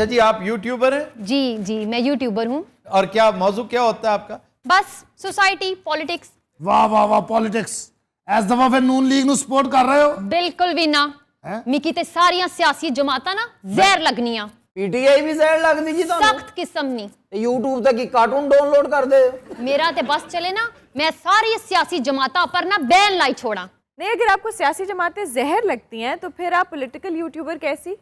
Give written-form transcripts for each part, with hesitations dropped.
اچھا جی، آپ یوٹیوبر ہیں؟ جی میں یوٹیوبر ہوں. اور کیا موضوع کیا ہوتا ہے آپ کا؟ بس سوسائٹی پالیٹکس. واہ واہ واہ، پالیٹکس ایس دفعہ پھر نون لیگ نو سپورٹ کر رہے ہو؟ بالکل بھی نہ. مکی تے ساریاں سیاسی جماعتاں نا زہر لگنیاں. پی ٹی آئی بھی زہر لگ دی جی تانوں. سخت قسم نہیں. یوٹیوب تے کی کارٹون ڈاؤن لوڈ کر دے. میرا تے بس چلے نا میں ساری سیاسی جماعتاں پر نا بین لائی چھوڑا. نہیں، اگر آپ کو سیاسی جماعتیں زہر لگتی ہیں تو پھر آپ پولیٹیکل یوٹیوبر کیسی؟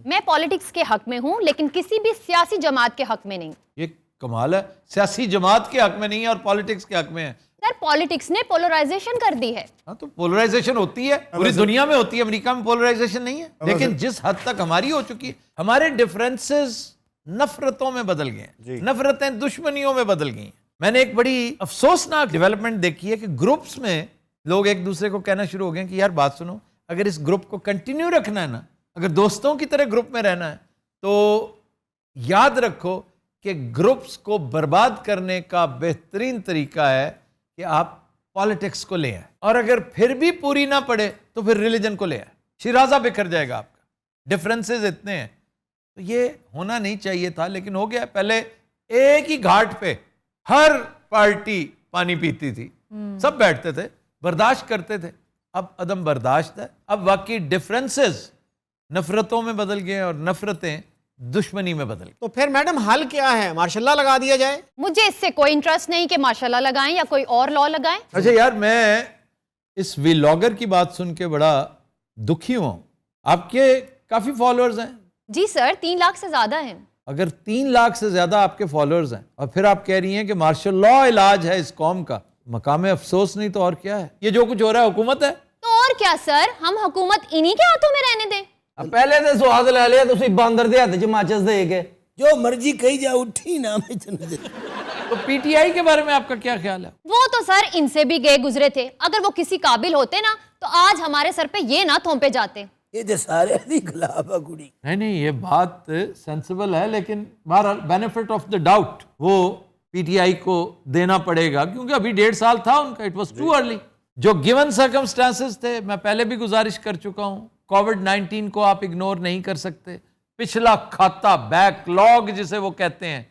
میں پالیٹکس کے حق میں ہوں لیکن کسی بھی سیاسی جماعت کے حق میں نہیں. یہ کمال ہے، سیاسی جماعت کے حق میں نہیں ہے اور پالیٹکس کے حق میں ہے. سر پالیٹکس نے پولرائزیشن کر دی ہے. ہاں تو پولرائزیشن ہوتی ہے، پوری دنیا میں ہوتی ہے، امریکہ میں پولرائزیشن نہیں ہے. لیکن جس حد تک ہماری ہو چکی ہے، ہمارے ڈفرینسز نفرتوں میں بدل گئے ہیں، نفرتیں دشمنیوں میں بدل گئی ہیں. میں نے ایک بڑی افسوسناک ڈیولپمنٹ دیکھی ہے کہ گروپس میں لوگ ایک دوسرے کو کہنا شروع ہو گئے کہ یار بات سنو، اگر اس گروپ کو کنٹینیو رکھنا ہے نا، اگر دوستوں کی طرح گروپ میں رہنا ہے تو یاد رکھو کہ گروپس کو برباد کرنے کا بہترین طریقہ ہے کہ آپ پالیٹکس کو لے آئیں، اور اگر پھر بھی پوری نہ پڑے تو پھر ریلیجن کو لے آئیں. شیرازہ بکھر جائے گا آپ کا. ڈفرینسز اتنے ہیں تو یہ ہونا نہیں چاہیے تھا، لیکن ہو گیا. پہلے ایک ہی گھاٹ پہ ہر پارٹی پانی پیتی تھی، سب بیٹھتے تھے، برداشت کرتے تھے. اب عدم برداشت ہے. اب واقعی ڈفرینسز نفرتوں میں بدل گئے اور نفرتیں دشمنی میں بدل گئی. تو پھر میڈم حل کیا ہے؟ ماشاء اللہ لگا دیا جائے؟ مجھے اس سے کوئی انٹرسٹ نہیں کہ ماشاءاللہ لگائیں یا کوئی اور لا لگائیں. اچھا یار، میں اس ویلاگر کی بات سن کے بڑا دکھی ہوں. آپ کے کافی فالوورز ہیں؟ جی سر 3 لاکھ سے زیادہ ہیں. اگر 3 لاکھ سے زیادہ آپ کے فالوورز ہیں اور پھر آپ کہہ رہی ہیں کہ مارشل لا علاج ہے اس قوم کا، مقام افسوس نہیں تو اور کیا ہے؟ یہ جو کچھ ہو رہا ہے حکومت ہے. تو اور کیا سر، ہم حکومت انہی کے ہاتھوں میں رہنے دیں. پہلے تے سواد لے لیا تسی باندر دے ہاتھ چ ماچس دے کے. جو مرضی کہی جا اٹھی نا میں تو پی ٹی آئی کے بارے میں آپ کا کیا خیال ہے؟ وہ تو سر ان سے بھی گئے گزرے تھے. اگر وہ کسی قابل ہوتے نا تو آج ہمارے سر پہ یہ نہ تھوپے جاتے. یہ تے سارے دی خلاف ہے کڑی. نہیں یہ بات سینسیبل ہے، لیکن بہرحال بینیفٹ آف دا ڈاؤٹ وہ پی ٹی آئی کو دینا پڑے گا، کیونکہ ابھی 1.5 سال تھا ان کا. It was too early. جو گیون سرکمسٹانسز تھے، میں پہلے بھی گزارش کر چکا ہوں، کووڈ-19 کو آپ اگنور نہیں کر سکتے. پچھلا کھاتا بیک لاگ جسے وہ کہتے ہیں،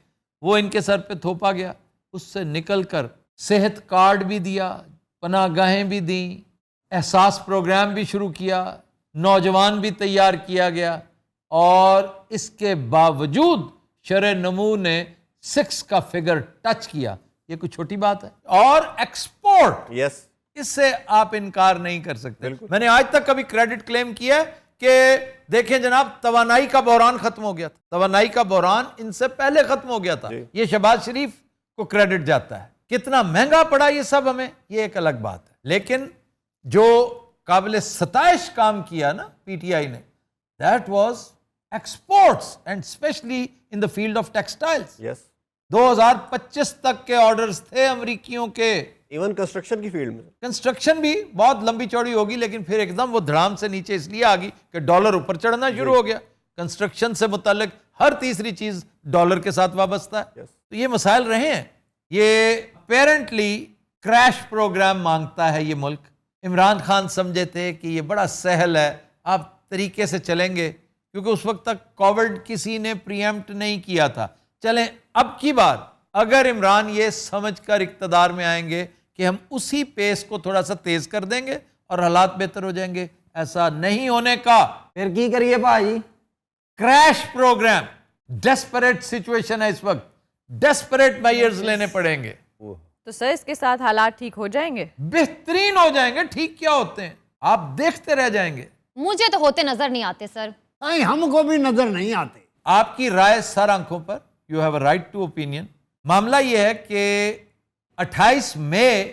وہ ان کے سر پہ تھوپا گیا. اس سے نکل کر صحت کارڈ بھی دیا، پناہ گاہیں بھی دیں، احساس پروگرام بھی شروع کیا، نوجوان بھی تیار کیا گیا، اور اس کے باوجود شرح نمو نے 6 کا فگر ٹچ کیا. یہ کوئی چھوٹی بات ہے. اور ایکسپورٹ، اس سے آپ انکار نہیں کر سکتے. میں نے آج تک کبھی کریڈٹ کلیم کیا ہے کہ دیکھیں جناب، توانائی کا بحران ختم ہو گیا تھا. توانائی کا بحران ان سے پہلے ختم ہو گیا تھا. یہ شہباز شریف کو کریڈٹ جاتا ہے. کتنا مہنگا پڑا یہ سب ہمیں، یہ ایک الگ بات ہے. لیکن جو قابل ستائش کام کیا نا پی ٹی آئی نے، that was exports and especially in the field of textiles. 2025 تک کے آرڈرز تھے امریکیوں کے. ایون کنسٹرکشن کی فیلڈ میں کنسٹرکشن بھی بہت لمبی چوڑی ہوگی، لیکن پھر ایک دم وہ دھڑام سے نیچے اس لیے آ گئی کہ ڈالر اوپر چڑھنا شروع ہو گیا. کنسٹرکشن سے متعلق ہر تیسری چیز ڈالر کے ساتھ وابستہ ہے. تو یہ مسائل رہے ہیں. یہ اپیرنٹلی کریش پروگرام مانگتا ہے یہ ملک. عمران خان سمجھے تھے کہ یہ بڑا سہل ہے، آپ طریقے سے چلیں گے، کیونکہ اس وقت تک کووڈ کسی نے پریمپٹ نہیں کیا تھا. چلیں اب کی بار اگر عمران یہ سمجھ کر اقتدار میں آئیں گے کہ ہم اسی پیس کو تھوڑا سا تیز کر دیں گے اور حالات بہتر ہو جائیں گے. ایسا نہیں ہونے کا. پھر کی کریے بھائی؟ Crash programme. ڈیسپریٹ سچویشن ہے اس وقت، ڈیسپریٹ میئرز لینے پڑیں گے. تو سر اس کے ساتھ حالات ٹھیک ہو جائیں گے؟ بہترین ہو جائیں گے. ٹھیک کیا ہوتے ہیں، آپ دیکھتے رہ جائیں گے. مجھے تو ہوتے نظر نہیں آتے سر. ہم کو بھی نظر نہیں آتے. آپ کی رائے سر آنکھوں پر. You have a right to opinion. معاملہ یہ ہے کہ 28 مئی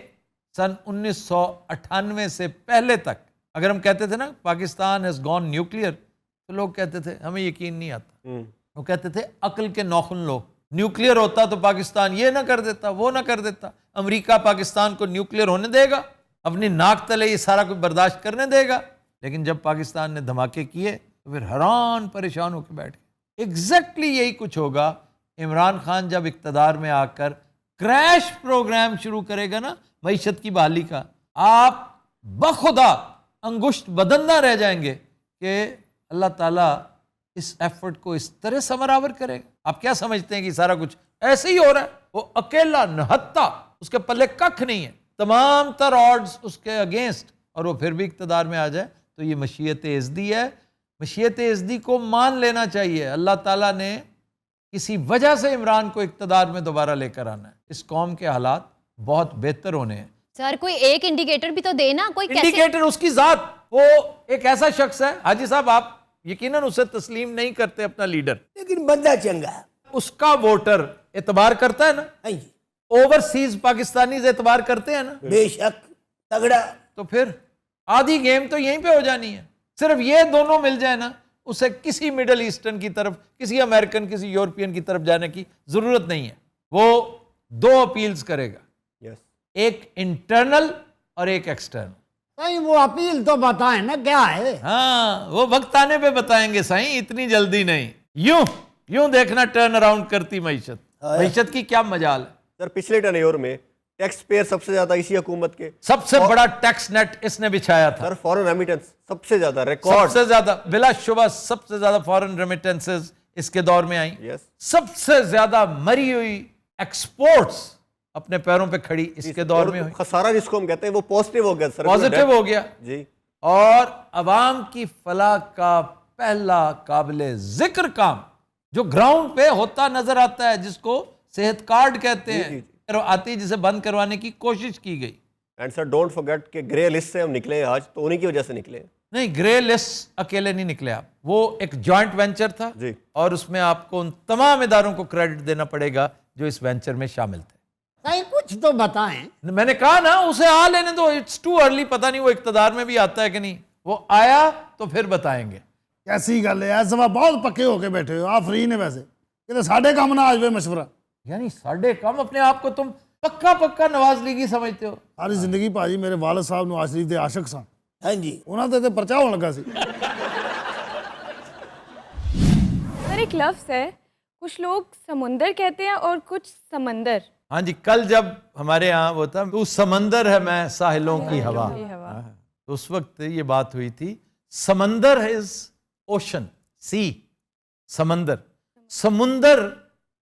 سن 1998 سے پہلے تک اگر ہم کہتے تھے نا پاکستان ہیز گون نیوکلیئر، تو لوگ کہتے تھے ہمیں یقین نہیں آتا. وہ کہتے تھے عقل کے ناخن لوگ. نیوکلیئر ہوتا تو پاکستان یہ نہ کر دیتا، وہ نہ کر دیتا. امریکہ پاکستان کو نیوکلیئر ہونے دے گا، اپنی ناک تلے یہ سارا کچھ برداشت کرنے دے گا. لیکن جب پاکستان نے دھماکے کیے تو پھر حیران پریشان ہو کے بیٹھ گئے. ایگزیکٹلی یہی کچھ ہوگا. عمران خان جب اقتدار میں آ کر کریش پروگرام شروع کرے گا نا معیشت کی بحالی کا، آپ بخدا انگشت بدندہ رہ جائیں گے کہ اللہ تعالیٰ اس ایفرٹ کو اس طرح سمراور کرے گا؟ آپ کیا سمجھتے ہیں کہ سارا کچھ ایسے ہی ہو رہا ہے؟ وہ اکیلا نہتا، اس کے پلے ککھ نہیں ہے، تمام تر آڈز اس کے اگینسٹ، اور وہ پھر بھی اقتدار میں آ جائے تو یہ مشیت ازدی ہے۔ مشیت ازدی کو مان لینا چاہیے۔ اللہ تعالیٰ نے کسی وجہ سے عمران کو اقتدار میں دوبارہ لے کر آنا ہے۔ اس قوم کے حالات بہت بہتر ہونے ہیں۔ سر کوئی ایک انڈیکیٹر بھی تو دے نا، کوئی کیسے؟ انڈیکیٹر اس کی ذات، وہ ایک ایسا شخص ہے، حاجی صاحب آپ یقیناً اسے تسلیم نہیں کرتے اپنا لیڈر، لیکن بندہ چنگا ہے۔ اس کا ووٹر اعتبار کرتا ہے نا، ہاں جی، اوورسیز پاکستانیز اعتبار کرتے ہیں نا، بے شک تگڑا۔ تو پھر آدھی گیم تو یہیں پہ ہو جانی ہے۔ صرف یہ دونوں مل جائے نا، اسے کسی مڈل ایسٹرن کی طرف، کسی امریکن، کسی یورپین کی طرف جانے کی ضرورت نہیں ہے۔ وہ دو اپیلز کرے گا، یس ایک انٹرنل اور ایک ایکسٹرنل۔ سائیں وہ اپیل تو بتائیں نا کیا ہے؟ ہاں وہ وقت آنے پہ بتائیں گے سائیں، اتنی جلدی نہیں۔ یوں دیکھنا ٹرن اراؤنڈ کرتی معیشت کی کیا مجال ہے۔ سر پچھلے ٹینیور میں ٹیکس پیئر سب سے زیادہ اسی حکومت کے، سب سے بڑا ٹیکس نیٹ اس نے بچھایا تھا۔ سر فورن ریمیٹنس سب سے زیادہ سب ریکارڈ، سے زیادہ بلا شبہ سب سے زیادہ فورن ریمیٹنسز اس کے دور میں آئیں۔ یس سب سے زیادہ مری ہوئی ایکسپورٹس اپنے پیروں پہ کھڑی اس کے دور میں ہوئی۔ خسارہ جس کو ہم کہتے ہیں وہ پازیٹیو ہو گیا سر، پازیٹیو ہو گیا، جی۔ اور عوام کی فلاح کا پہلا قابل ذکر کام جو گراؤنڈ پہ ہوتا نظر آتا ہے، جس کو صحت کارڈ کہتے ہیں، آتی جسے بند کروانے کی کوشش کی گئی۔ اینڈ سر ڈونٹ فرگیٹ کہ گرے لسٹ سے ہم نکلے ہیں آج، تو انہی کی وجہ سے نکلے ہیں۔ نہیں، گرے لسٹ اکیلے نہیں نکلے آپ، وہ ایک جوائنٹ وینچر تھا، جی۔ اور اس میں آپ کو ان تمام اداروں کو کریڈٹ دینا پڑے گا جو اس وینچر میں شامل تھے۔ سائیں کچھ تو بتائیں۔ میں نے کہا نا اسے آ لینے دو، اٹس ٹو ارلی، پتہ نہیں وہ اقتدار میں بھی آتا ہے کہ نہیں، وہ آیا تو پھر بتائیں گے۔ کیسی گل ہے، اس دفعہ بہت پکے ہو کے بیٹھے ہو آپ، فری نے ویسے کہ ساڈے کام نہ آ جائے مشورہ۔ یعنی ساڑھے کم، اپنے آپ کو تم پکا نواز لیگی سمجھتے ہو؟ ساری زندگی بھاجی میرے والد صاحب نواز شریف دے عاشق سن، ہاں جی، انہاں تے پرچا ہون لگا سی۔ سر ایک لفظ ہے، کچھ لوگ سمندر کہتے ہیں اور کچھ سمندر۔ ہاں جی، کل جب ہمارے یہاں وہ تھا تو سمندر ہے میں ساحلوں کی ہوا، تو اس وقت یہ بات ہوئی تھی۔ سمندر از اوشن، سی، سمندر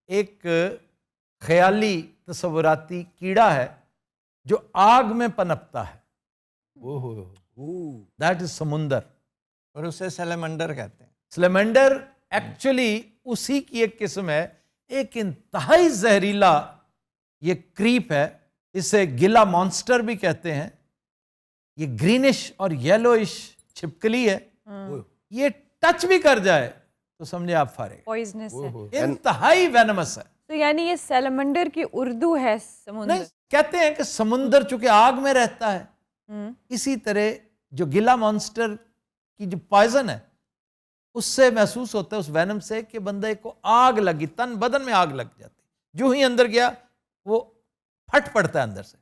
ایک خیالی تصوراتی کیڑا ہے جو آگ میں پنپتا ہے، دیٹ از سمندر، اور اسے سیلمنڈر کہتے ہیں۔ سلیمنڈر ایکچولی اسی کی ایک قسم ہے، ایک انتہائی زہریلا یہ کریپ ہے، اسے گلا مانسٹر بھی کہتے ہیں۔ یہ گرینش اور یلوئش چھپکلی ہے، یہ ٹچ بھی کر جائے تو سمجھے آپ فارغ، پوائزنس ہے، انتہائی وینمس ہے۔ تو یعنی یہ سیلمنڈر کی اردو ہے سمندر۔ نہیں، کہتے ہیں کہ سمندر چونکہ آگ میں رہتا ہے، اسی طرح جو گلا مانسٹر کی جو پوائزن ہے اس سے محسوس ہوتا ہے، اس وینم سے، کہ بندے کو آگ لگی، تن بدن میں آگ لگ جاتی، جو ہی اندر گیا وہ پھٹ پڑتا ہے اندر سے،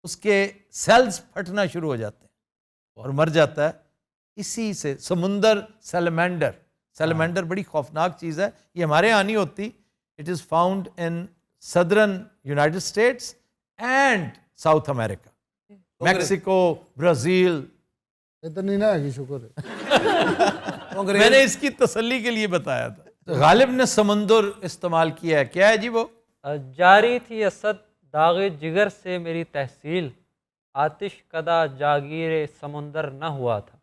اس کے سیلز پھٹنا شروع ہو جاتے ہیں اور مر جاتا ہے۔ اسی سے سمندر سیلمینڈر بڑی خوفناک چیز ہے، یہ ہمارے یہاں نہیں ہوتی۔ It is found in southern United States and south America, Mexico, Brazil. اتنی نہ ہے، شکر ہے۔ میں نے اس کی تسلی کے لیے بتایا تھا۔ غالب نے سمندر استعمال کیا ہے، کیا ہے جی وہ؟ جاری تھی اسد داغ جگر سے میری تحصیل، آتش کدا جاگیر سمندر نہ ہوا تھا۔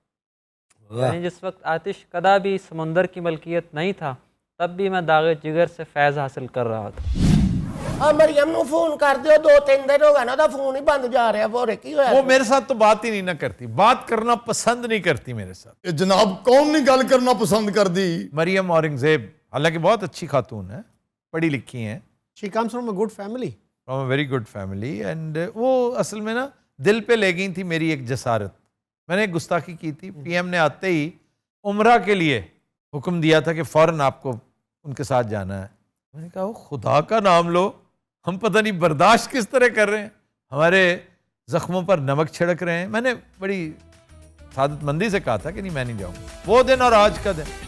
یعنی جس وقت آتش کدا بھی سمندر کی ملکیت نہیں تھا، تب بھی میں داغ جگر سے فیض حاصل کر رہا تھا۔ مریم نو فون کر دیو، 2-3 دن ہو گئے نا، فون ہی بند جا رہا، بورے کی ہوا؟ وہ میرے ساتھ تو بات ہی نہیں نہ کرتی، بات کرنا پسند نہیں کرتی میرے ساتھ۔ جناب کون نہیں گل کرنا پسند کر دی؟ مریم اورنگزیب، حالانکہ بہت اچھی خاتون ہے، پڑھی لکھی ہیں، She comes from a good family. From a very good family, and وہ اصل میں نا دل پہ لے گئی تھی میری ایک جسارت۔ میں نے ایک گستاخی کی تھی، پی ایم نے آتے ہی عمرہ کے لیے حکم دیا تھا کہ فوراً آپ کو ان کے ساتھ جانا ہے۔ میں نے کہا خدا کا نام لو، ہم پتہ نہیں برداشت کس طرح کر رہے ہیں، ہمارے زخموں پر نمک چھڑک رہے ہیں۔ میں نے بڑی سعادت مندی سے کہا تھا کہ نہیں میں نہیں جاؤں گا۔ وہ دن اور آج کا دن